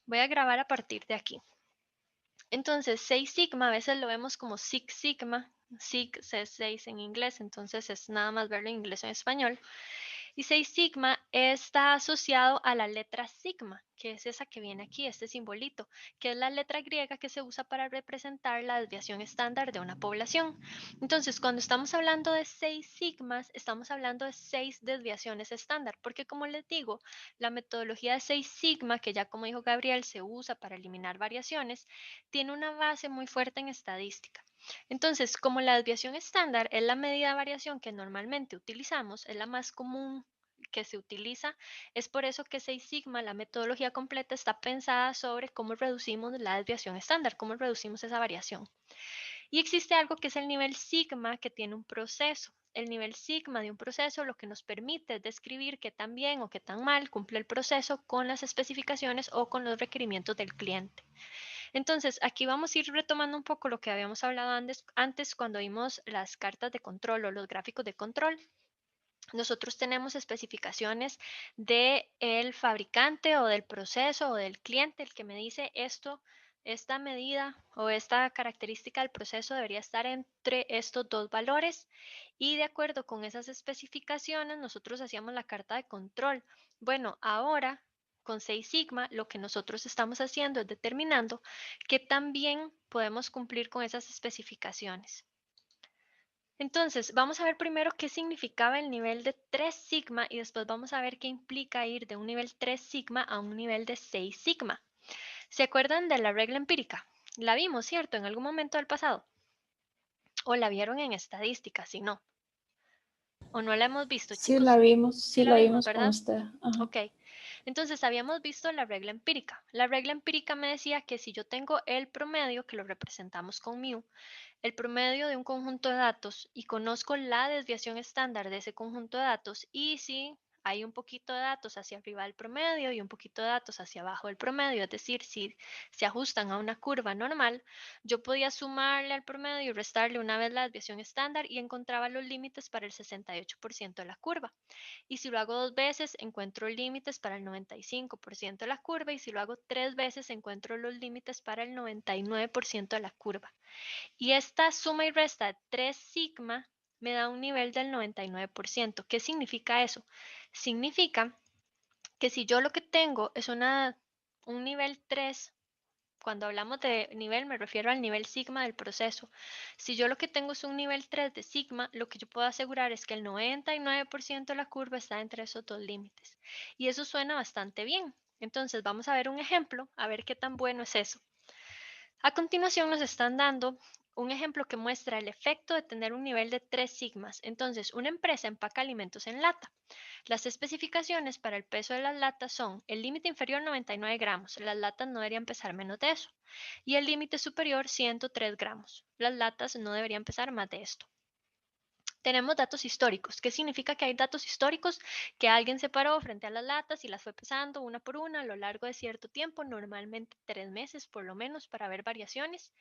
Voy a grabar a partir de aquí. Entonces, Seis Sigma a veces lo vemos como Six Sigma. Six es 6 en inglés, entonces es nada más verlo en inglés o en español. Y Seis Sigma está asociado a la letra sigma, que es esa que viene aquí, este simbolito, que es la letra griega que se usa para representar la desviación estándar de una población. Entonces, cuando estamos hablando de 6 sigmas, estamos hablando de 6 desviaciones estándar, porque como les digo, la metodología de 6 sigma, que ya como dijo Gabriel, se usa para eliminar variaciones, tiene una base muy fuerte en estadística. Entonces, como la desviación estándar es la medida de variación que normalmente utilizamos, es la más común que se utiliza, es por eso que 6 sigma, la metodología completa, está pensada sobre cómo reducimos la desviación estándar, cómo reducimos esa variación. Y existe algo que es el nivel sigma, que tiene un proceso. El nivel sigma de un proceso lo que nos permite es describir qué tan bien o qué tan mal cumple el proceso con las especificaciones o con los requerimientos del cliente. Entonces, aquí vamos a ir retomando un poco lo que habíamos hablado antes cuando vimos las cartas de control o los gráficos de control. Nosotros tenemos especificaciones del fabricante o del proceso o del cliente, el que me dice esto, esta medida o esta característica del proceso debería estar entre estos dos valores, y de acuerdo con esas especificaciones nosotros hacíamos la carta de control. Bueno, ahora con 6 sigma lo que nosotros estamos haciendo es determinando que también podemos cumplir con esas especificaciones. Entonces, vamos a ver primero qué significaba el nivel de 3 sigma y después vamos a ver qué implica ir de un nivel 3 sigma a un nivel de 6 sigma. ¿Se acuerdan de la regla empírica? La vimos, ¿cierto? En algún momento del pasado. ¿O la vieron en estadística? Si no. ¿O no la hemos visto, chicos? Sí Sí la la vimos, vimos con ¿verdad? usted. Ajá. Ok. Entonces, habíamos visto la regla empírica. La regla empírica me decía que si yo tengo el promedio, que lo representamos con mu, el promedio de un conjunto de datos y conozco la desviación estándar de ese conjunto de datos, y si hay un poquito de datos hacia arriba del promedio y un poquito de datos hacia abajo del promedio, es decir, si se ajustan a una curva normal, yo podía sumarle al promedio y restarle una vez la desviación estándar y encontraba los límites para el 68% de la curva. Y si lo hago 2 veces, encuentro límites para el 95% de la curva, y si lo hago 3 veces, encuentro los límites para el 99% de la curva. Y esta suma y resta de 3 sigma me da un nivel del 99%. ¿Qué significa eso? Significa que si yo lo que tengo es un nivel 3, cuando hablamos de nivel me refiero al nivel sigma del proceso. Si yo lo que tengo es un nivel 3 de sigma, lo que yo puedo asegurar es que el 99% de la curva está entre esos dos límites. Y eso suena bastante bien. Entonces vamos a ver un ejemplo, a ver qué tan bueno es eso. A continuación nos están dando un ejemplo que muestra el efecto de tener un nivel de 3 sigmas. Entonces, una empresa empaca alimentos en lata. Las especificaciones para el peso de las latas son el límite inferior 99 gramos. Las latas no deberían pesar menos de eso. Y el límite superior 103 gramos. Las latas no deberían pesar más de esto. Tenemos datos históricos. ¿Qué significa que hay datos históricos? Que alguien se paró frente a las latas y las fue pesando una por una a lo largo de cierto tiempo, normalmente 3 meses por lo menos, para ver variaciones.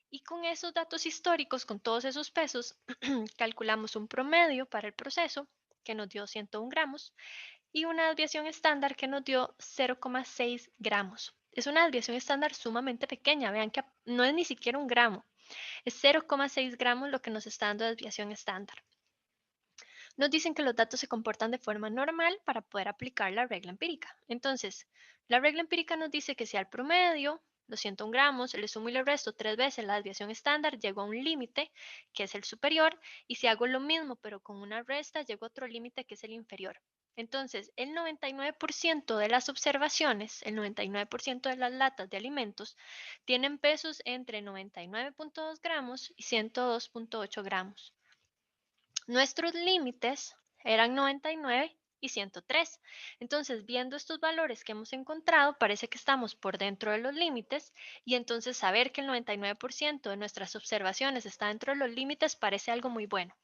Y con esos datos históricos, con todos esos pesos, calculamos un promedio para el proceso que nos dio 101 gramos y una desviación estándar que nos dio 0,6 gramos. Es una desviación estándar sumamente pequeña, vean que no es ni siquiera un gramo, es 0,6 gramos lo que nos está dando desviación estándar. Nos dicen que los datos se comportan de forma normal para poder aplicar la regla empírica. Entonces, la regla empírica nos dice que si al promedio, los 101 gramos, le sumo y le resto 3 veces la desviación estándar, llego a un límite, que es el superior, y si hago lo mismo pero con una resta, llego a otro límite, que es el inferior. Entonces, el 99% de las observaciones, el 99% de las latas de alimentos, tienen pesos entre 99,2 gramos y 102,8 gramos. Nuestros límites eran 99 y 103. Entonces, viendo estos valores que hemos encontrado, parece que estamos por dentro de los límites, y entonces saber que el 99% de nuestras observaciones está dentro de los límites parece algo muy bueno.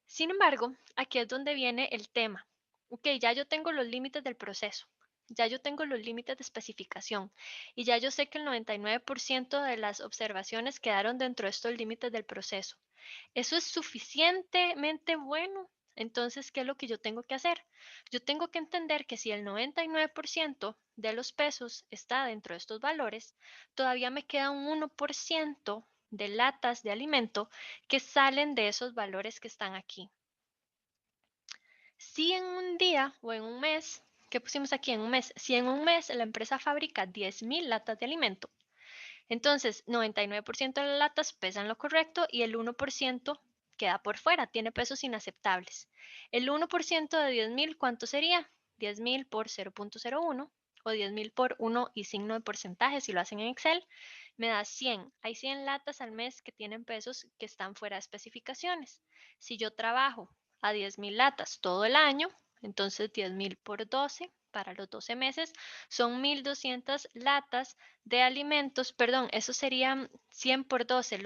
Sin embargo, aquí es donde viene el tema. Ok, ya yo tengo los límites del proceso, ya yo tengo los límites de especificación y ya yo sé que el 99% de las observaciones quedaron dentro de estos límites del proceso. ¿Eso es suficientemente bueno? Entonces, ¿qué es lo que yo tengo que hacer? Yo tengo que entender que si el 99% de los pesos está dentro de estos valores, todavía me queda un 1% de latas de alimento que salen de esos valores que están aquí. Si en un día o en un mes, ¿qué pusimos aquí en un mes? Si en un mes la empresa fabrica 10.000 latas de alimento, entonces 99% de las latas pesan lo correcto y el 1% queda por fuera, tiene pesos inaceptables. El 1% de 10.000, ¿cuánto sería? 10.000 por 0.01 o 10.000 por 1 y signo de porcentaje, si lo hacen en Excel, me da 100. Hay 100 latas al mes que tienen pesos que están fuera de especificaciones. Si yo trabajo a 10.000 latas todo el año, entonces 10.000 por 12 para los 12 meses son 1.200 latas de alimentos, perdón, eso serían 100 por 12,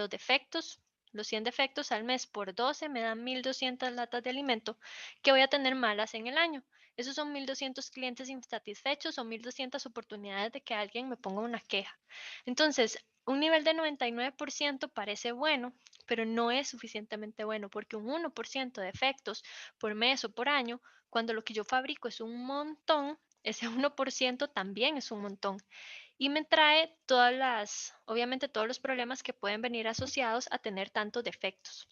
los 100 defectos al mes por 12 me dan 1.200 latas de alimento que voy a tener malas en el año. Esos son 1.200 clientes insatisfechos o 1.200 oportunidades de que alguien me ponga una queja. Entonces, un nivel de 99% parece bueno, pero no es suficientemente bueno porque un 1% de defectos por mes o por año, cuando lo que yo fabrico es un montón, ese 1% también es un montón y me trae obviamente todos los problemas que pueden venir asociados a tener tantos defectos.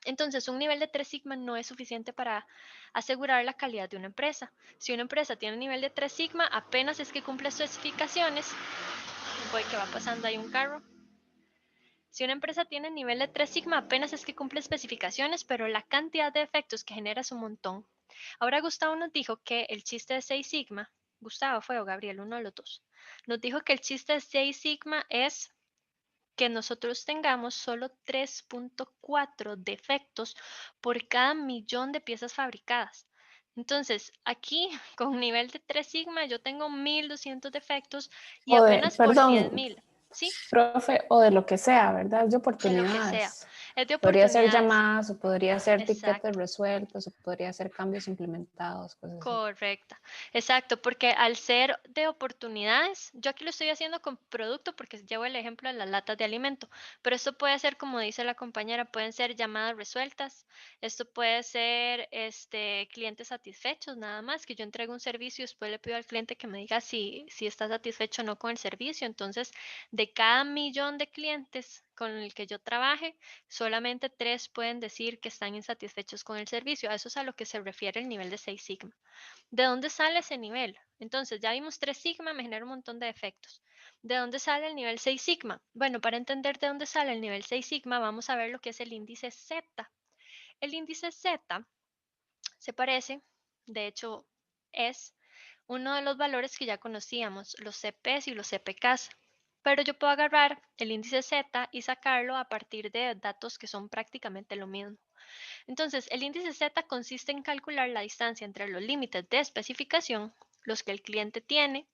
Entonces, un nivel de 3 sigma no es suficiente para asegurar la calidad de una empresa. Si una empresa tiene un nivel de 3 sigma, apenas es que cumple especificaciones, voy que va pasando ahí un carro. Si una empresa tiene nivel de 3 sigma, apenas es que cumple especificaciones, pero la cantidad de defectos que genera es un montón. Ahora Gustavo nos dijo que el chiste de 6 sigma, Gustavo fue o Gabriel, uno de los dos, nos dijo que el chiste de 6 sigma es que nosotros tengamos solo 3.4 defectos por cada millón de piezas fabricadas. Entonces, aquí con nivel de 3 sigma yo tengo 1.200 defectos y O de, apenas por perdón, 10.000, ¿sí? profe, o de lo que sea, ¿verdad? De De lo que sea. oportunidades. Es de Podría ser oportunidades. llamadas, o podría ser tiquetes Exacto. resueltos, o podría ser cambios implementados, cosas así. Correcta, exacto, porque al ser de oportunidades, yo aquí lo estoy haciendo con producto porque llevo el ejemplo de las latas de alimento, pero esto puede ser, como dice la compañera, pueden ser llamadas resueltas, esto puede ser clientes satisfechos, nada más, que yo entrego un servicio y después le pido al cliente que me diga si está satisfecho o no con el servicio. Entonces, de cada millón de clientes con el que yo trabaje, solamente 3 pueden decir que están insatisfechos con el servicio. A eso es a lo que se refiere el nivel de 6 sigma. ¿De dónde sale ese nivel? Entonces, ya vimos 3 sigma, me genera un montón de defectos. ¿De dónde sale el nivel 6 sigma? Bueno, para entender de dónde sale el nivel 6 sigma, vamos a ver lo que es el índice Z. El índice Z se parece, de hecho, es uno de los valores que ya conocíamos, los CPs y los CPKs. Pero yo puedo agarrar el índice Z y sacarlo a partir de datos que son prácticamente lo mismo. Entonces, el índice Z consiste en calcular la distancia entre los límites de especificación, los que el cliente tiene,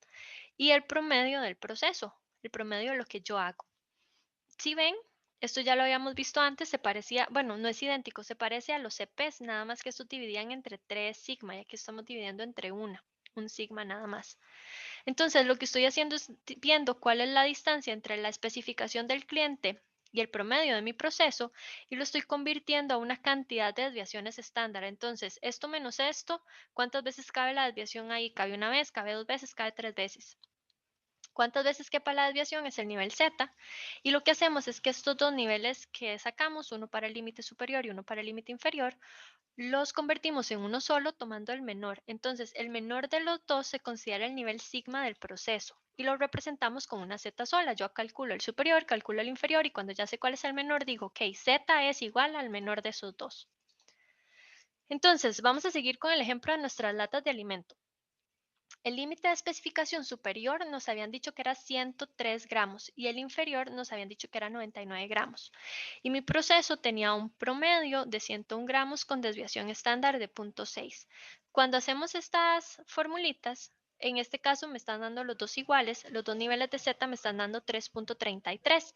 y el promedio del proceso, el promedio de lo que yo hago. Si ven, esto ya lo habíamos visto antes, se parecía, bueno, no es idéntico, se parece a los CPs, nada más que estos dividían entre 3 sigma y aquí estamos dividiendo entre un sigma nada más. Entonces, lo que estoy haciendo es viendo cuál es la distancia entre la especificación del cliente y el promedio de mi proceso y lo estoy convirtiendo a una cantidad de desviaciones estándar. Entonces, esto menos esto, ¿cuántas veces cabe la desviación ahí? Cabe una vez, cabe dos veces, cabe tres veces. ¿Cuántas veces quepa la desviación? Es el nivel Z. Y lo que hacemos es que estos dos niveles que sacamos, uno para el límite superior y uno para el límite inferior, los convertimos en uno solo tomando el menor. Entonces, el menor de los dos se considera el nivel sigma del proceso y lo representamos con una Z sola. Yo calculo el superior, calculo el inferior y cuando ya sé cuál es el menor, digo, ok, Z es igual al menor de esos dos. Entonces, vamos a seguir con el ejemplo de nuestras latas de alimento. El límite de especificación superior nos habían dicho que era 103 gramos y el inferior nos habían dicho que era 99 gramos. Y mi proceso tenía un promedio de 101 gramos con desviación estándar de 0.6. Cuando hacemos estas formulitas, en este caso me están dando los dos iguales, los dos niveles de Z me están dando 3.33.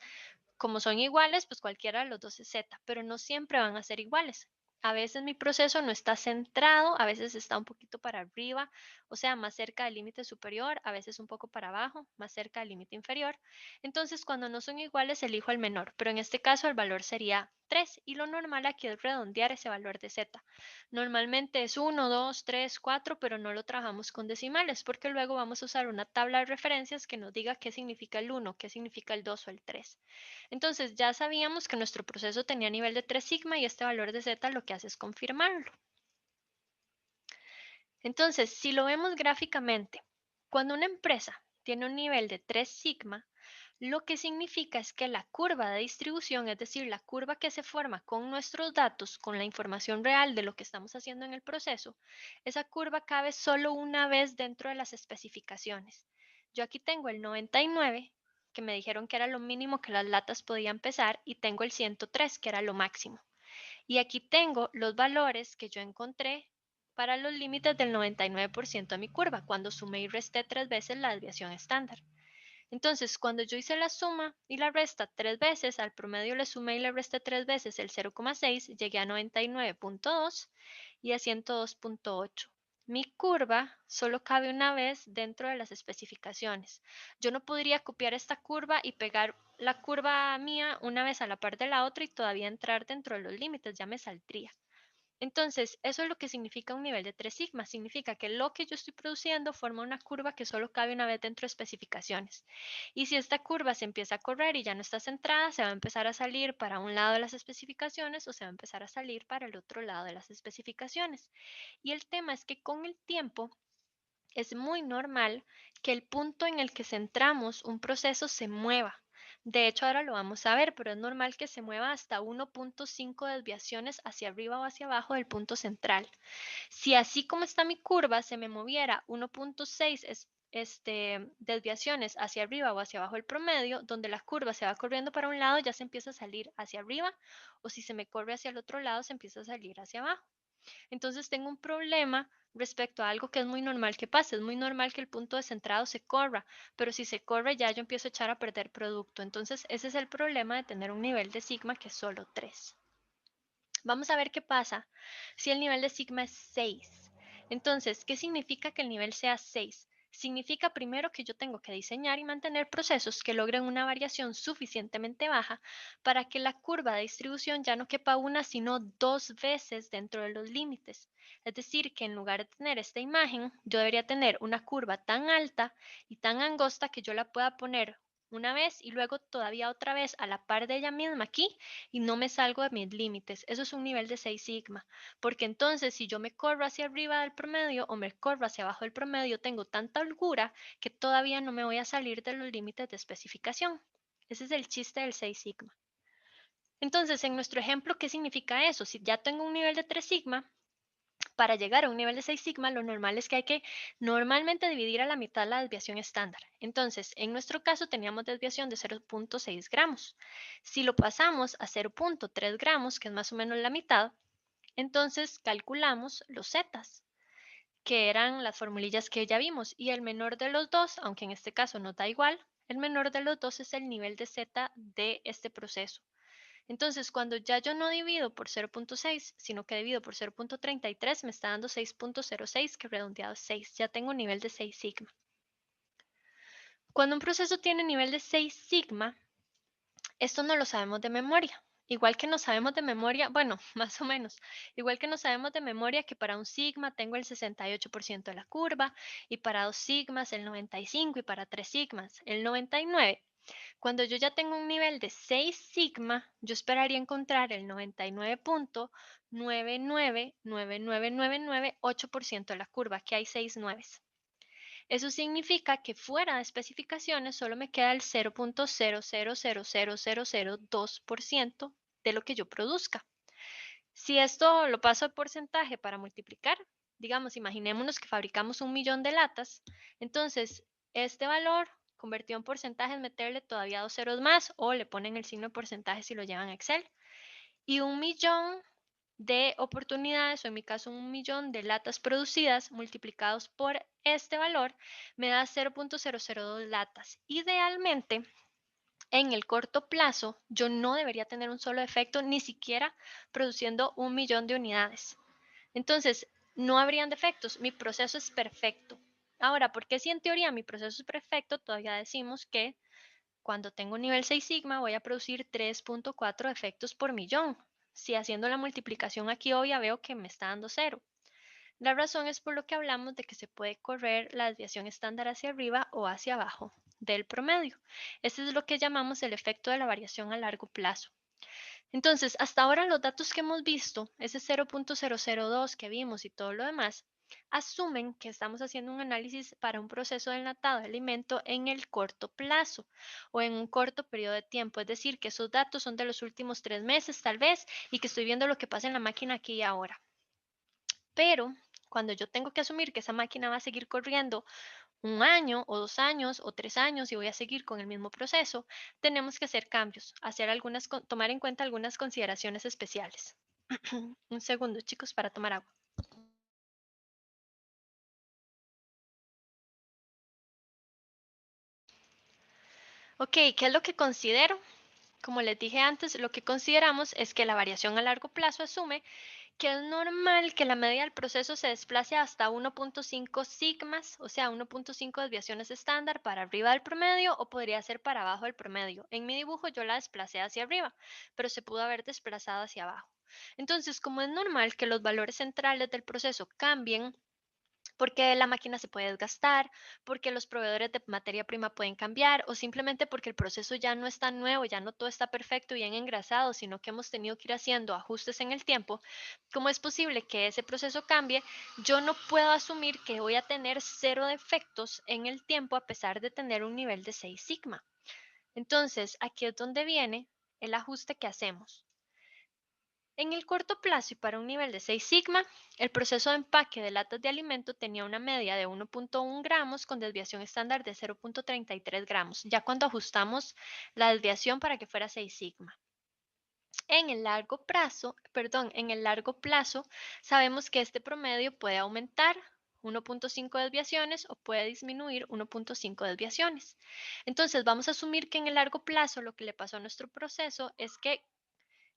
Como son iguales, pues cualquiera de los dos es Z, pero no siempre van a ser iguales. A veces mi proceso no está centrado, a veces está un poquito para arriba o sea, más cerca del límite superior, a veces un poco para abajo, más cerca del límite inferior. Entonces, cuando no son iguales, elijo el menor, pero en este caso el valor sería 3 y lo normal aquí es redondear ese valor de z. Normalmente es 1, 2, 3, 4, pero no lo trabajamos con decimales porque luego vamos a usar una tabla de referencias que nos diga qué significa el 1, qué significa el 2 o el 3. Entonces ya sabíamos que nuestro proceso tenía nivel de 3 sigma y este valor de z lo que hace es confirmarlo. Entonces, si lo vemos gráficamente, cuando una empresa tiene un nivel de 3 sigma, lo que significa es que la curva de distribución, es decir, la curva que se forma con nuestros datos, con la información real de lo que estamos haciendo en el proceso, esa curva cabe solo una vez dentro de las especificaciones. Yo aquí tengo el 99, que me dijeron que era lo mínimo que las latas podían pesar, y tengo el 103, que era lo máximo. Y aquí tengo los valores que yo encontré para los límites del 99% de mi curva, cuando sumé y resté 3 veces la desviación estándar. Entonces, cuando yo hice la suma y la resta 3 veces, al promedio le sumé y le resté 3 veces el 0,6, llegué a 99,2 y a 102,8. Mi curva solo cabe una vez dentro de las especificaciones. Yo no podría copiar esta curva y pegar la curva mía una vez a la par de la otra y todavía entrar dentro de los límites, ya me saldría. Entonces, eso es lo que significa un nivel de 3 sigma. Significa que lo que yo estoy produciendo forma una curva que solo cabe una vez dentro de especificaciones. Y si esta curva se empieza a correr y ya no está centrada, se va a empezar a salir para un lado de las especificaciones o se va a empezar a salir para el otro lado de las especificaciones. Y el tema es que con el tiempo es muy normal que el punto en el que centramos un proceso se mueva. De hecho, ahora lo vamos a ver, pero es normal que se mueva hasta 1,5 desviaciones hacia arriba o hacia abajo del punto central. Si así como está mi curva se me moviera 1,6 desviaciones hacia arriba o hacia abajo del promedio, donde la curva se va corriendo para un lado, ya se empieza a salir hacia arriba, o si se me corre hacia el otro lado, se empieza a salir hacia abajo. Entonces tengo un problema respecto a algo que es muy normal que pase. Es muy normal que el punto de centrado se corra, pero si se corre ya yo empiezo a echar a perder producto. Entonces ese es el problema de tener un nivel de sigma que es solo 3. Vamos a ver qué pasa si el nivel de sigma es 6. Entonces, ¿qué significa que el nivel sea 6? Significa primero que yo tengo que diseñar y mantener procesos que logren una variación suficientemente baja para que la curva de distribución ya no quepa una, sino 2 veces dentro de los límites. Es decir, que en lugar de tener esta imagen, yo debería tener una curva tan alta y tan angosta que yo la pueda poner una vez y luego todavía otra vez a la par de ella misma aquí y no me salgo de mis límites. Eso es un nivel de 6 sigma, porque entonces si yo me corro hacia arriba del promedio o me corro hacia abajo del promedio, tengo tanta holgura que todavía no me voy a salir de los límites de especificación. Ese es el chiste del 6 sigma. Entonces, en nuestro ejemplo, ¿qué significa eso? Si ya tengo un nivel de 3 sigma, para llegar a un nivel de 6 sigma, lo normal es que hay que normalmente dividir a la mitad la desviación estándar. Entonces, en nuestro caso teníamos desviación de 0,6 gramos. Si lo pasamos a 0,3 gramos, que es más o menos la mitad, entonces calculamos los zetas, que eran las formulillas que ya vimos, y el menor de los dos, aunque en este caso nos da igual, el menor de los dos es el nivel de z de este proceso. Entonces, cuando ya yo no divido por 0,6, sino que divido por 0,33, me está dando 6,06, que redondeado es 6. Ya tengo un nivel de 6 sigma. Cuando un proceso tiene nivel de 6 sigma, esto no lo sabemos de memoria. Igual que no sabemos de memoria, bueno, más o menos, igual que no sabemos de memoria que para un sigma tengo el 68% de la curva, y para 2 sigmas el 95% y para 3 sigmas el 99%. Cuando yo ya tengo un nivel de 6 sigma, yo esperaría encontrar el 99.9999998% de la curva, que hay 6 nueves. Eso significa que fuera de especificaciones solo me queda el 0,0000002% de lo que yo produzca. Si esto lo paso a porcentaje para multiplicar, digamos, imaginémonos que fabricamos 1 millón de latas, entonces este valor convertido en porcentaje es meterle todavía 2 ceros más o le ponen el signo de porcentaje si lo llevan a Excel. Y 1 millón de oportunidades, o en mi caso 1 millón de latas producidas multiplicados por este valor, me da 0,002 latas. Idealmente, en el corto plazo, yo no debería tener un solo efecto, ni siquiera produciendo 1 millón de unidades. Entonces, no habrían defectos, mi proceso es perfecto. Ahora, ¿por qué si en teoría mi proceso es perfecto, todavía decimos que cuando tengo un nivel 6 sigma voy a producir 3.4 defectos por millón? Si haciendo la multiplicación aquí obvia veo que me está dando 0. La razón es por lo que hablamos de que se puede correr la desviación estándar hacia arriba o hacia abajo del promedio. Este es lo que llamamos el efecto de la variación a largo plazo. Entonces, hasta ahora los datos que hemos visto, ese 0.002 que vimos y todo lo demás, asumen que estamos haciendo un análisis para un proceso de enlatado de alimento en el corto plazo o en un corto periodo de tiempo. Es decir, que esos datos son de los últimos 3 meses tal vez y que estoy viendo lo que pasa en la máquina aquí y ahora. Pero cuando yo tengo que asumir que esa máquina va a seguir corriendo 1 año o 2 años o 3 años y voy a seguir con el mismo proceso, tenemos que hacer cambios, tomar en cuenta algunas consideraciones especiales. Un segundo, chicos, para tomar agua. Ok, ¿qué es lo que considero? Como les dije antes, lo que consideramos es que la variación a largo plazo asume que es normal que la media del proceso se desplace hasta 1.5 sigmas, o sea, 1.5 desviaciones estándar para arriba del promedio o podría ser para abajo del promedio. En mi dibujo yo la desplacé hacia arriba, pero se pudo haber desplazado hacia abajo. Entonces, como es normal que los valores centrales del proceso cambien, porque la máquina se puede desgastar, porque los proveedores de materia prima pueden cambiar o simplemente porque el proceso ya no está nuevo, ya no todo está perfecto y bien engrasado, sino que hemos tenido que ir haciendo ajustes en el tiempo. ¿Cómo es posible que ese proceso cambie? Yo no puedo asumir que voy a tener 0 defectos en el tiempo a pesar de tener un nivel de 6 sigma. Entonces, aquí es donde viene el ajuste que hacemos. En el corto plazo y para un nivel de 6 sigma, el proceso de empaque de latas de alimento tenía una media de 1.1 gramos con desviación estándar de 0.33 gramos, ya cuando ajustamos la desviación para que fuera 6 sigma. En el largo plazo, sabemos que este promedio puede aumentar 1.5 desviaciones o puede disminuir 1.5 desviaciones. Entonces, vamos a asumir que en el largo plazo lo que le pasó a nuestro proceso es que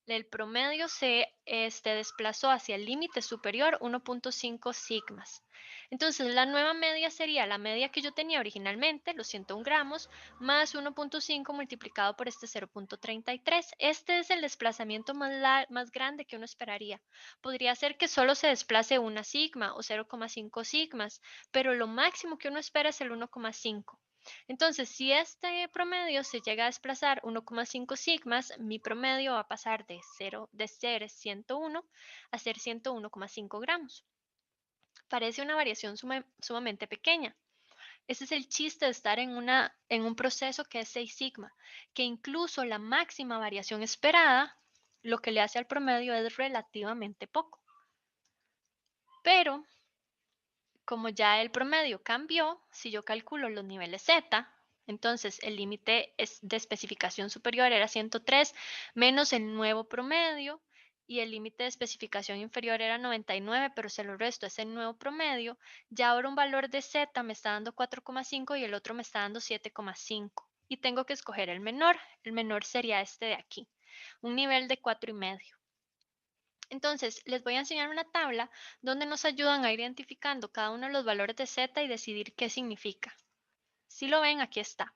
el promedio se desplazó hacia el límite superior 1.5 sigmas. Entonces, la nueva media sería la media que yo tenía originalmente, los 101 gramos, más 1.5 multiplicado por este 0.33. Este es el desplazamiento más grande que uno esperaría. Podría ser que solo se desplace una sigma o 0.5 sigmas, pero lo máximo que uno espera es el 1.5. Entonces, si este promedio se llega a desplazar 1.5 sigmas, mi promedio va a pasar de ser 101 a ser 101,5 gramos. Parece una variación sumamente pequeña. Ese es el chiste de estar en un proceso que es 6 sigma, que incluso la máxima variación esperada, lo que le hace al promedio es relativamente poco. Pero como ya el promedio cambió, si yo calculo los niveles Z, entonces el límite de especificación superior era 103 menos el nuevo promedio y el límite de especificación inferior era 99, pero se lo resto es el nuevo promedio. Ya ahora un valor de Z me está dando 4,5 y el otro me está dando 7,5. Y tengo que escoger el menor. El menor sería este de aquí, un nivel de 4,5. Entonces, les voy a enseñar una tabla donde nos ayudan a ir identificando cada uno de los valores de Z y decidir qué significa. Si lo ven, aquí está.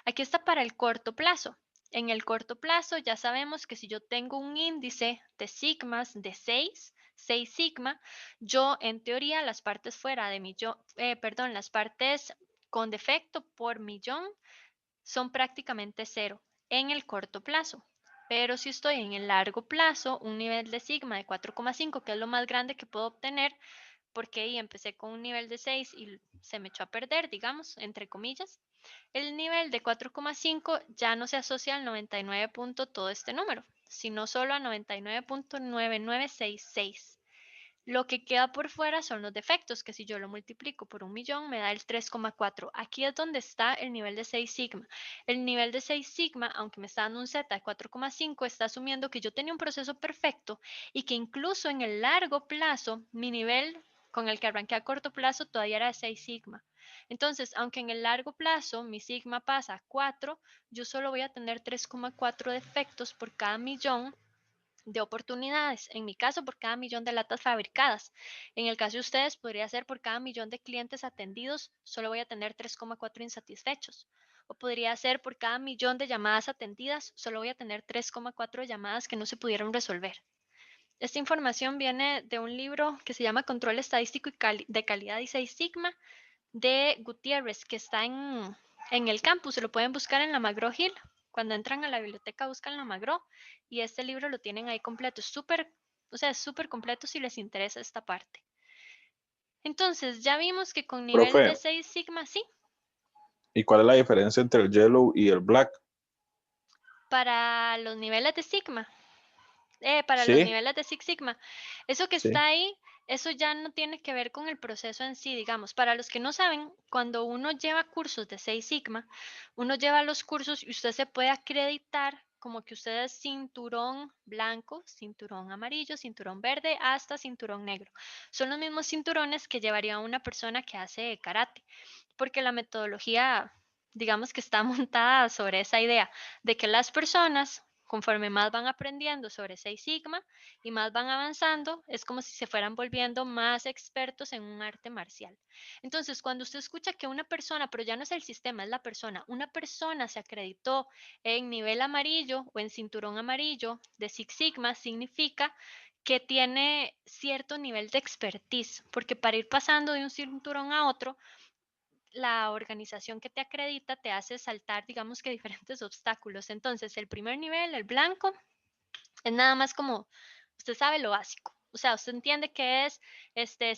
Aquí está para el corto plazo. En el corto plazo ya sabemos que si yo tengo un índice de sigmas de 6 sigma, yo en teoría las partes fuera de millón, las partes con defecto por millón son prácticamente cero en el corto plazo. Pero si estoy en el largo plazo, un nivel de sigma de 4,5, que es lo más grande que puedo obtener, porque ahí empecé con un nivel de 6 y se me echó a perder, digamos, entre comillas, el nivel de 4,5 ya no se asocia al 99 todo este número, sino solo a 99.9966. Lo que queda por fuera son los defectos, que si yo lo multiplico por un millón me da el 3,4. Aquí es donde está el nivel de 6 sigma. El nivel de 6 sigma, aunque me está dando un Z de 4,5, está asumiendo que yo tenía un proceso perfecto y que incluso en el largo plazo, mi nivel con el que arranqué a corto plazo todavía era de 6 sigma. Entonces, aunque en el largo plazo mi sigma pasa a 4, yo solo voy a tener 3,4 defectos por cada millón de oportunidades. En mi caso, por cada millón de latas fabricadas. En el caso de ustedes, podría ser por cada millón de clientes atendidos, solo voy a tener 3,4 insatisfechos. O podría ser por cada millón de llamadas atendidas, solo voy a tener 3,4 llamadas que no se pudieron resolver. Esta información viene de un libro que se llama Control Estadístico de Calidad y 6 Sigma de Gutiérrez, que está en el campus. Se lo pueden buscar en la McGraw Hill. Cuando entran a la biblioteca, buscan la McGraw y este libro lo tienen ahí completo. Es súper, o sea, es súper completo si les interesa esta parte. Entonces, ya vimos que con nivel de Profe, 6 Sigma, sí, ¿y cuál es la diferencia entre el yellow y el black? para los niveles de Sigma. Para los Sí, niveles de Six Sigma. Eso que sí. está ahí, eso ya no tiene que ver con el proceso en sí, digamos. Para los que no saben, cuando uno lleva cursos de 6 Sigma, uno lleva los cursos y usted se puede acreditar como que usted es cinturón blanco, cinturón amarillo, cinturón verde, hasta cinturón negro. Son los mismos cinturones que llevaría una persona que hace karate, porque la metodología, digamos que está montada sobre esa idea de que las personas conforme más van aprendiendo sobre 6 Sigma y más van avanzando, es como si se fueran volviendo más expertos en un arte marcial. Entonces, cuando usted escucha que una persona, pero ya no es el sistema, es la persona, una persona se acreditó en nivel amarillo o en cinturón amarillo de Six Sigma, significa que tiene cierto nivel de expertise, porque para ir pasando de un cinturón a otro, la organización que te acredita te hace saltar, digamos que diferentes obstáculos. Entonces, el primer nivel, el blanco, es nada más como, usted sabe lo básico. O sea, usted entiende que es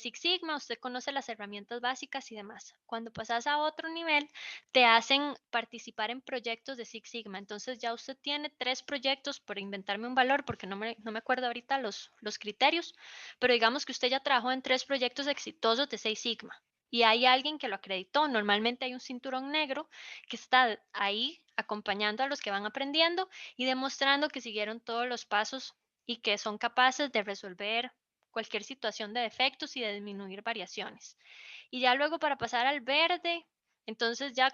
Six Sigma, usted conoce las herramientas básicas y demás. Cuando pasas a otro nivel, te hacen participar en proyectos de Six Sigma. Entonces ya usted tiene 3 proyectos, por inventarme un valor, porque no me acuerdo ahorita los criterios, pero digamos que usted ya trabajó en 3 proyectos exitosos de 6 Sigma y hay alguien que lo acreditó. Normalmente hay un cinturón negro que está ahí acompañando a los que van aprendiendo y demostrando que siguieron todos los pasos y que son capaces de resolver cualquier situación de defectos y de disminuir variaciones. Y ya luego para pasar al verde, entonces ya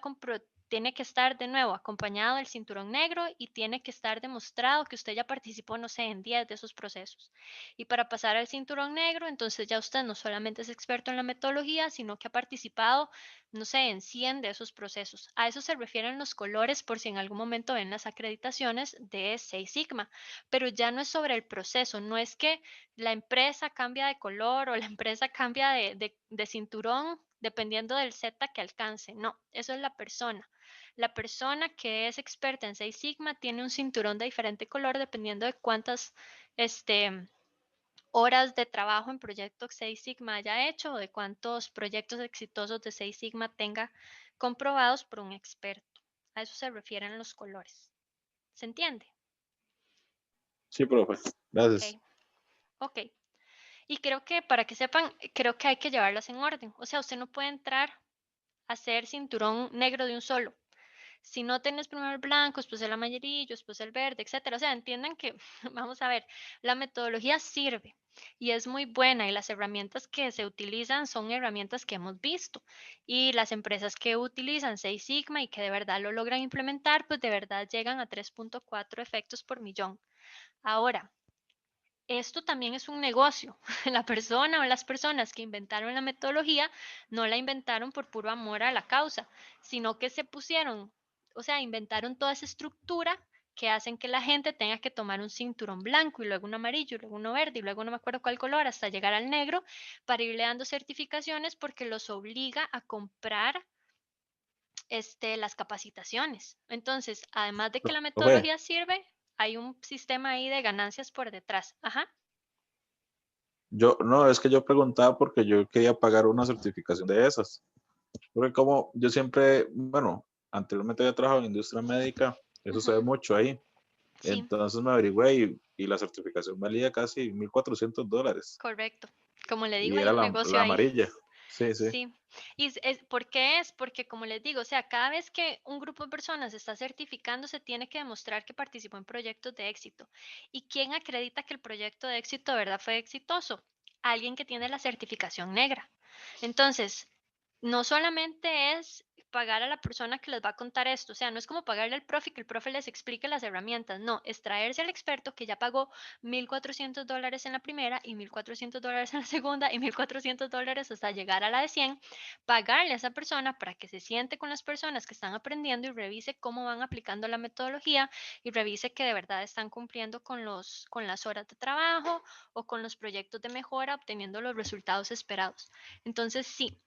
tiene que estar de nuevo acompañado del cinturón negro y tiene que estar demostrado que usted ya participó, no sé, en 10 de esos procesos. Y para pasar al cinturón negro, entonces ya usted no solamente es experto en la metodología, sino que ha participado, no sé, en 100 de esos procesos. A eso se refieren los colores por si en algún momento ven las acreditaciones de 6 Sigma, pero ya no es sobre el proceso, no es que la empresa cambia de color o la empresa cambia de cinturón dependiendo del Z que alcance. No, eso es la persona. La persona que es experta en 6 Sigma tiene un cinturón de diferente color dependiendo de cuántas horas de trabajo en proyecto 6 Sigma haya hecho o de cuántos proyectos exitosos de 6 Sigma tenga comprobados por un experto. A eso se refieren los colores. ¿Se entiende? Sí, profe. Ok, Gracias. ok. Y creo que para que sepan, creo que hay que llevarlas en orden. O sea, usted no puede entrar a ser cinturón negro de un solo. Si no tienes primero el blanco, después el amarillo, después el verde, etcétera. O sea, entiendan que, vamos a ver, la metodología sirve y es muy buena y las herramientas que se utilizan son herramientas que hemos visto y las empresas que utilizan 6 Sigma y que de verdad lo logran implementar, pues de verdad llegan a 3,4 efectos por millón. Ahora, esto también es un negocio. La persona o las personas que inventaron la metodología no la inventaron por puro amor a la causa, sino que se pusieron, o sea, inventaron toda esa estructura que hacen que la gente tenga que tomar un cinturón blanco y luego uno amarillo y luego uno verde y luego no me acuerdo cuál color hasta llegar al negro para irle dando certificaciones porque los obliga a comprar las capacitaciones. Entonces, además de que la Profe, metodología sirve, hay un sistema ahí de ganancias por detrás. Ajá. yo, no, es que yo preguntaba porque yo quería pagar una certificación de esas. Porque como yo siempre, bueno, anteriormente había trabajado en industria médica, eso se ve Ujú. mucho ahí. Sí, Entonces me averigüé y la certificación valía casi $1,400. correcto. Como le digo, Y hay era un la, negocio la ahí. amarilla. Sí, sí. Sí. ¿Y por qué es? Porque como les digo, o sea, cada vez que un grupo de personas está certificando, se tiene que demostrar que participó en proyectos de éxito. ¿Y quién acredita que el proyecto de éxito de verdad fue exitoso? Alguien que tiene la certificación negra. Entonces, no solamente es pagar a la persona que les va a contar esto. O sea, no es como pagarle al profe y que el profe les explique las herramientas. No, es traerse al experto que ya pagó $1,400 en la primera y $1,400 en la segunda y $1,400 hasta llegar a la de 100, pagarle a esa persona para que se siente con las personas que están aprendiendo y revise cómo van aplicando la metodología y revise que de verdad están cumpliendo con las horas de trabajo o con los proyectos de mejora, obteniendo los resultados esperados. Entonces, sí,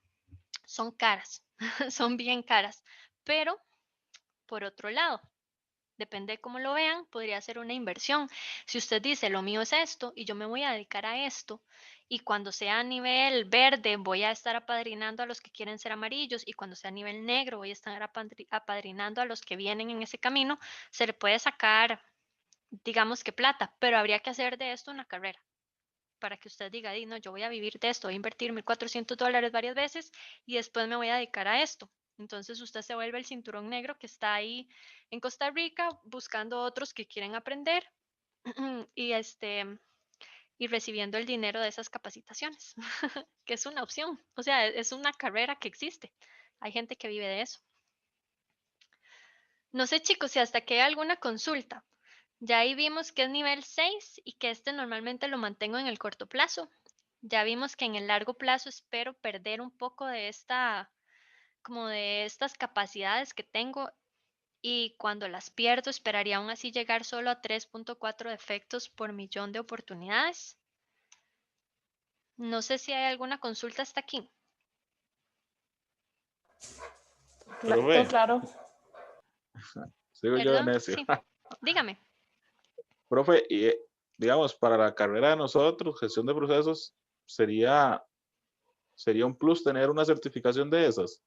son caras, son bien caras, pero por otro lado, depende de cómo lo vean, podría ser una inversión. Si usted dice, lo mío es esto y yo me voy a dedicar a esto, y cuando sea a nivel verde voy a estar apadrinando a los que quieren ser amarillos, y cuando sea a nivel negro voy a estar apadrinando a los que vienen en ese camino, se le puede sacar, digamos que plata, pero habría que hacer de esto una carrera para que usted diga, no, yo voy a vivir de esto, voy a invertir $1,400 varias veces y después me voy a dedicar a esto. Entonces usted se vuelve el cinturón negro que está ahí en Costa Rica buscando otros que quieren aprender y y recibiendo el dinero de esas capacitaciones, que es una opción, o sea, es una carrera que existe. Hay gente que vive de eso. No sé, chicos, si hasta que hay alguna consulta. Ya ahí vimos que es nivel 6 y que normalmente lo mantengo en el corto plazo. Ya vimos que en el largo plazo espero perder un poco de como de estas capacidades que tengo, y cuando las pierdo esperaría aún así llegar solo a 3.4 defectos por millón de oportunidades. No sé si hay alguna consulta hasta aquí. Profe, Todo claro. sigo yo de Perdón, necio. sí. Dígame. Profe, y digamos, para la carrera de nosotros, gestión de procesos, sería un plus tener una certificación de esas.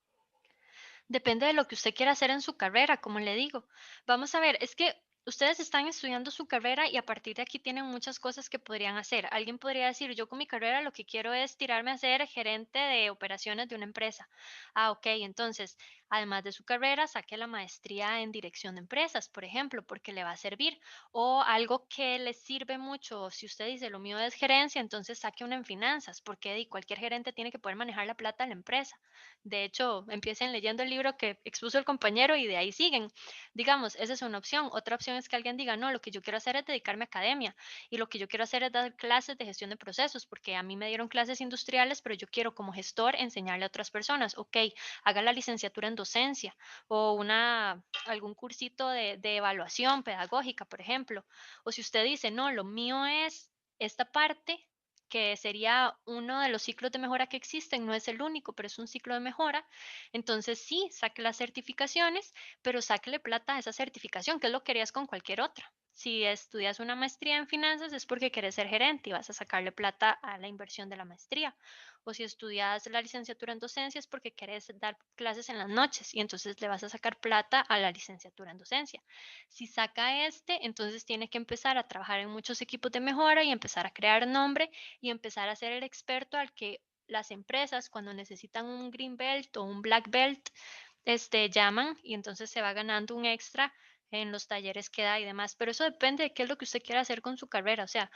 Depende de lo que usted quiera hacer en su carrera, como le digo. Vamos a ver, es que ustedes están estudiando su carrera y a partir de aquí tienen muchas cosas que podrían hacer. Alguien podría decir, yo con mi carrera lo que quiero es tirarme a ser gerente de operaciones de una empresa. Ah, ok, entonces, además de su carrera, saque la maestría en dirección de empresas, por ejemplo, porque le va a servir. O algo que le sirve mucho, si usted dice, lo mío es gerencia, entonces saque una en finanzas, porque cualquier gerente tiene que poder manejar la plata de la empresa. De hecho, empiecen leyendo el libro que expuso el compañero y de ahí siguen. Digamos, esa es una opción. Otra opción es que alguien diga, no, lo que yo quiero hacer es dedicarme a academia y lo que yo quiero hacer es dar clases de gestión de procesos, porque a mí me dieron clases industriales, pero yo quiero como gestor enseñarle a otras personas. Ok, haga la licenciatura en docencia o algún cursito de evaluación pedagógica, por ejemplo. O si usted dice, no, lo mío es esta parte, que sería uno de los ciclos de mejora que existen, no es el único, pero es un ciclo de mejora. Entonces sí, saque las certificaciones, pero sáquele plata a esa certificación, que es lo que harías con cualquier otra. Si estudias una maestría en finanzas es porque quieres ser gerente y vas a sacarle plata a la inversión de la maestría. O si estudias la licenciatura en docencia es porque quieres dar clases en las noches y entonces le vas a sacar plata a la licenciatura en docencia. Si saca entonces tiene que empezar a trabajar en muchos equipos de mejora y empezar a crear nombre y empezar a ser el experto al que las empresas cuando necesitan un green belt o un black belt, llaman, y entonces se va ganando un extra en los talleres que da y demás. Pero eso depende de qué es lo que usted quiera hacer con su carrera. O sea,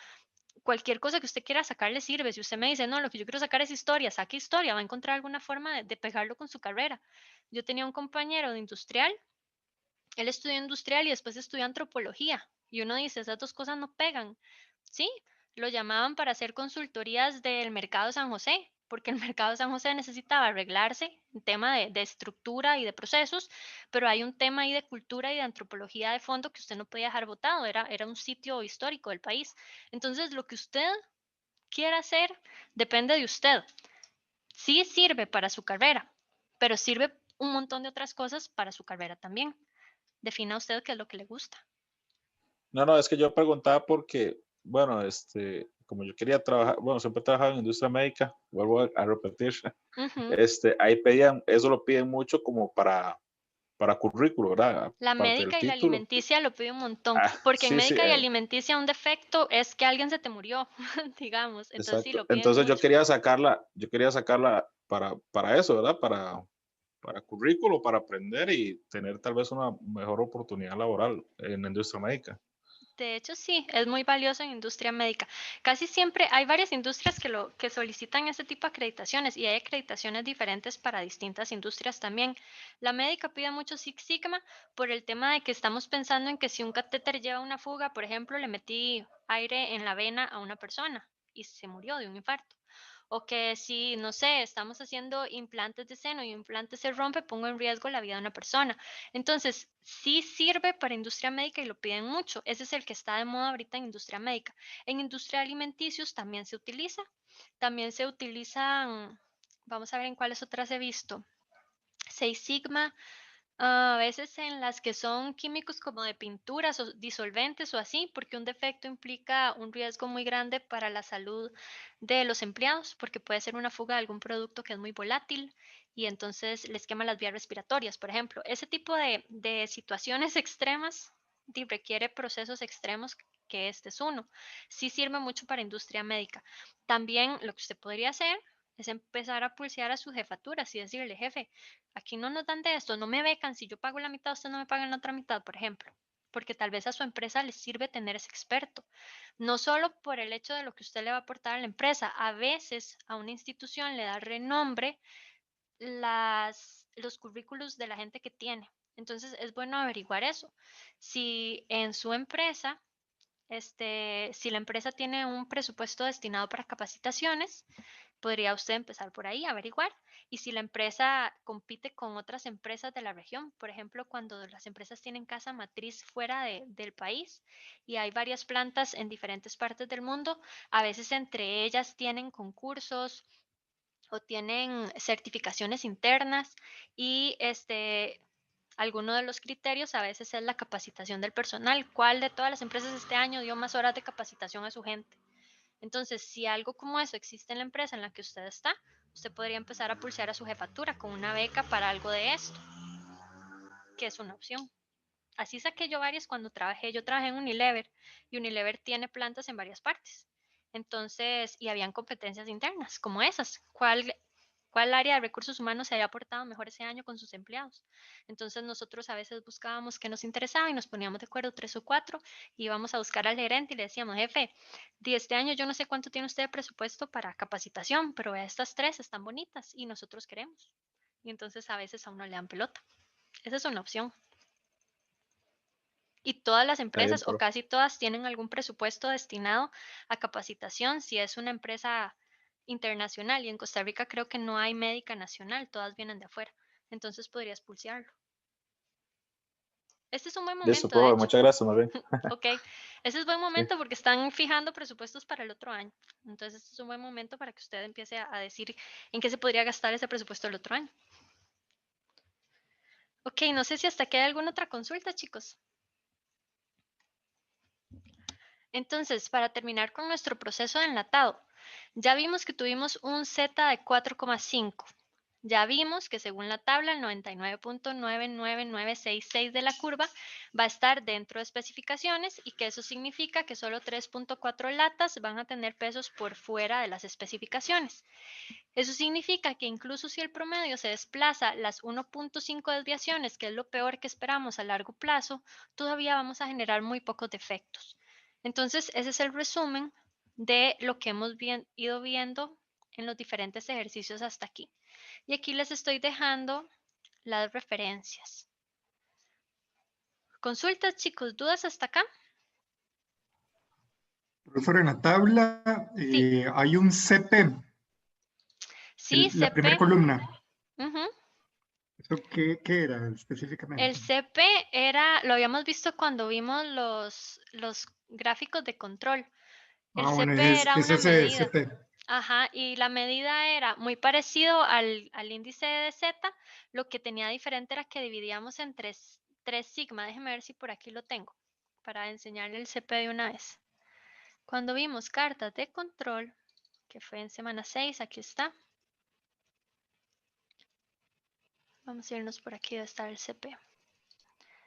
cualquier cosa que usted quiera sacar le sirve. Si usted me dice, no, lo que yo quiero sacar es historia, saque historia, va a encontrar alguna forma de pegarlo con su carrera. Yo tenía un compañero de industrial, él estudió industrial y después estudió antropología. Y uno dice, esas dos cosas no pegan. Sí, lo llamaban para hacer consultorías del mercado de San José, porque el mercado de San José necesitaba arreglarse en tema de estructura y de procesos, pero hay un tema ahí de cultura y de antropología de fondo que usted no podía dejar botado, era un sitio histórico del país. Entonces, lo que usted quiera hacer depende de usted. Sí sirve para su carrera, pero sirve un montón de otras cosas para su carrera también. Defina usted qué es lo que le gusta. No, no, es que yo preguntaba porque, bueno, como yo quería trabajar, bueno, siempre he trabajado en industria médica, vuelvo a repetir, Ujú. ahí pedían, eso lo piden mucho como para currículo, ¿verdad? La Aparte del médica y la título. alimenticia lo pide un montón, Ah, porque en sí, sí, médica y alimenticia un defecto es que alguien se te murió, digamos, entonces sí exacto. lo piden Entonces mucho. yo quería sacarla para eso, ¿verdad? Para currículo, para aprender y tener tal vez una mejor oportunidad laboral en la industria médica. De hecho, sí, es muy valioso en industria médica. Casi siempre hay varias industrias que solicitan este tipo de acreditaciones y hay acreditaciones diferentes para distintas industrias también. La médica pide mucho Six Sigma por el tema de que estamos pensando en que si un catéter lleva una fuga, por ejemplo, le metí aire en la vena a una persona y se murió de un infarto. O que si, no sé, estamos haciendo implantes de seno y un implante se rompe, pongo en riesgo la vida de una persona. Entonces, sí sirve para industria médica y lo piden mucho. Ese es el que está de moda ahorita en industria médica. En industria alimenticios también se utiliza. También se utilizan, vamos a ver en cuáles otras he visto. Seis Sigma, a veces en las que son químicos como de pinturas o disolventes o así, porque un defecto implica un riesgo muy grande para la salud de los empleados, porque puede ser una fuga de algún producto que es muy volátil y entonces les quema las vías respiratorias, por ejemplo. Ese tipo de situaciones extremas requiere procesos extremos que este es uno. Sí sirve mucho para industria médica. También lo que usted podría hacer es empezar a pulsear a sus jefaturas y decirle, jefe, aquí no nos dan de esto, no me becan, si yo pago la mitad, usted no me pagan la otra mitad, por ejemplo, porque tal vez a su empresa les sirve tener ese experto, no solo por el hecho de lo que usted le va a aportar a la empresa, a veces a una institución le da renombre los currículos de la gente que tiene. Entonces es bueno averiguar eso. Si en su empresa, si la empresa tiene un presupuesto destinado para capacitaciones, podría usted empezar por ahí, averiguar. Y si la empresa compite con otras empresas de la región, por ejemplo, cuando las empresas tienen casa matriz fuera del país y hay varias plantas en diferentes partes del mundo, a veces entre ellas tienen concursos o tienen certificaciones internas y alguno de los criterios a veces es la capacitación del personal. ¿Cuál de todas las empresas este año dio más horas de capacitación a su gente? Entonces, si algo como eso existe en la empresa en la que usted está, usted podría empezar a pulsear a su jefatura con una beca para algo de esto, que es una opción. Así saqué yo varias cuando trabajé. Yo trabajé en Unilever y Unilever tiene plantas en varias partes. Entonces, y habían competencias internas como esas. ¿Cuál área de recursos humanos se había aportado mejor ese año con sus empleados? Entonces nosotros a veces buscábamos qué nos interesaba y nos poníamos de acuerdo 3 o 4, íbamos a buscar al gerente y le decíamos, jefe, de este año yo no sé cuánto tiene usted de presupuesto para capacitación, pero estas 3 están bonitas y nosotros queremos. Y entonces a veces a uno le dan pelota. Esa es una opción. Y todas las Está bien, empresas o casi todas tienen algún presupuesto destinado a capacitación si es una empresa internacional. Y en Costa Rica creo que no hay médica nacional, todas vienen de afuera. Entonces podrías pulsearlo. Este es un buen listo, momento, de profe, hecho. muchas gracias, más bien. Ok, este es buen Sí, momento porque están fijando presupuestos para el otro año. Entonces este es un buen momento para que usted empiece a decir en qué se podría gastar ese presupuesto el otro año. Ok, no sé si hasta aquí hay alguna otra consulta, chicos. Entonces, para terminar con nuestro proceso de enlatado, ya vimos que tuvimos un Z de 4,5. Ya vimos que según la tabla, el 99.99966 de la curva va a estar dentro de especificaciones y que eso significa que solo 3,4 latas van a tener pesos por fuera de las especificaciones. Eso significa que incluso si el promedio se desplaza las 1,5 desviaciones, que es lo peor que esperamos a largo plazo, todavía vamos a generar muy pocos defectos. Entonces, ese es el resumen de lo que hemos ido viendo en los diferentes ejercicios hasta aquí. Y aquí les estoy dejando las referencias. Consultas, chicos, ¿dudas hasta acá? Profesor, en la tabla Sí, hay un CP, sí, la primera CP. columna. Ujú. ¿Eso qué era El específicamente? CP lo habíamos visto cuando vimos los gráficos de control. El Ah, bueno, CP era es una ese medida. CP. Ajá, y la medida era muy parecido al índice de Z. Lo que tenía diferente era que dividíamos en 3 sigma. Déjeme ver si por aquí lo tengo para enseñarle el CP de una vez. Cuando vimos cartas de control, que fue en semana 6, aquí está. Vamos a irnos por aquí, debe estar el CP.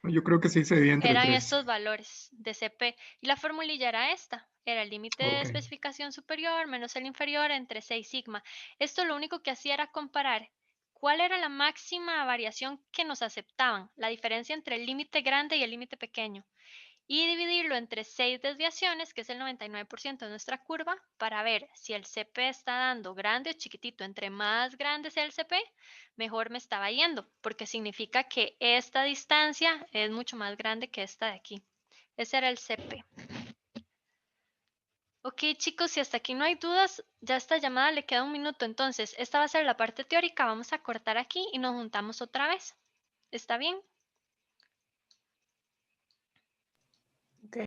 Yo creo que sí se divide entre Eran 3. estos valores de CP y la formulilla era esta. Era el límite de Ok. especificación superior menos el inferior entre 6 sigma. Esto lo único que hacía era comparar cuál era la máxima variación que nos aceptaban, la diferencia entre el límite grande y el límite pequeño. y dividirlo entre 6 desviaciones, que es el 99% de nuestra curva, para ver si el CP está dando grande o chiquitito. Entre más grande sea el CP, mejor me estaba yendo, porque significa que esta distancia es mucho más grande que esta de aquí. Ese era el CP. Ok, chicos, si hasta aquí no hay dudas, ya esta llamada le queda un minuto. Entonces, esta va a ser la parte teórica. Vamos a cortar aquí y nos juntamos otra vez. ¿Está bien?